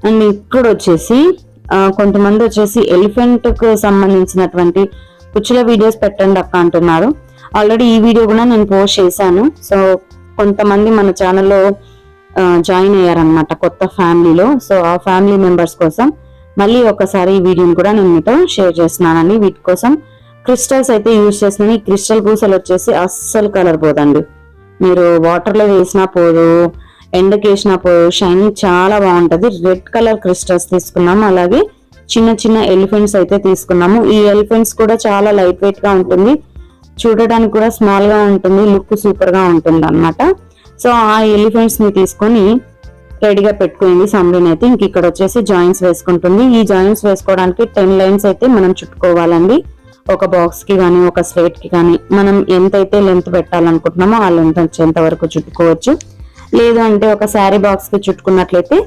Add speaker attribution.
Speaker 1: And ఇక్కడ వచ్చేసి కొంతమంది వచ్చేసి ఎలిఫెంట్ కు సంబంధించినటువంటి కుచ్చుల వీడియోస్ పెట్టండి అక్క అంటున్నారు. ఆల్రెడీ ఈ వీడియో కూడా నేను పోస్ట్ చేశాను. సో కొంతమంది మన ఛానల్లో జాయిన్ అయ్యారనమాట కొత్త ఫ్యామిలీలో. సో ఆ ఫ్యామిలీ మెంబర్స్ కోసం మళ్ళీ ఒకసారి ఈ వీడియోని కూడా నేను మీతో షేర్ చేస్తున్నానండి. వీటి కోసం క్రిస్టల్స్ అయితే యూజ్ చేస్తున్నాను. ఈ క్రిస్టల్ పూసలు వచ్చేసి అస్సలు కలర్ పోదండి. మీరు వాటర్ లో వేసినా పోదు, ఎండకి వేసినా పోదు, షైనింగ్ చాలా బాగుంటది. రెడ్ కలర్ క్రిస్టల్స్ తీసుకున్నాము. అలాగే చిన్న చిన్న ఎలిఫెంట్స్ అయితే తీసుకున్నాము. ఈ ఎలిఫెంట్స్ కూడా చాలా లైట్ వెయిట్ గా ఉంటుంది, చూడడానికి కూడా స్మాల్ గా ఉంటుంది, లుక్ సూపర్ గా ఉంటుంది అన్నమాట. సో ఆ ఎలిఫెంట్స్ ని తీసుకొని రెడీగా పెట్టుకుంది సమ్రీన్ అయితే. ఇంక ఇక్కడ వచ్చేసి జాయింట్స్ వేసుకుంటుంది. ఈ జాయింట్స్ వేసుకోవడానికి 10 లైన్స్ అయితే మనం చుట్టుకోవాలండి. ఒక బాక్స్ కి కానీ ఒక స్లేట్ కి కానీ మనం ఎంతైతే లెంత్ పెట్టాలనుకుంటున్నామో ఆ లెంత్ వచ్చేంత వరకు చుట్టుకోవచ్చు. లేదు అంటే ఒక శారీ బాక్స్ కి చుట్టుకున్నట్లయితే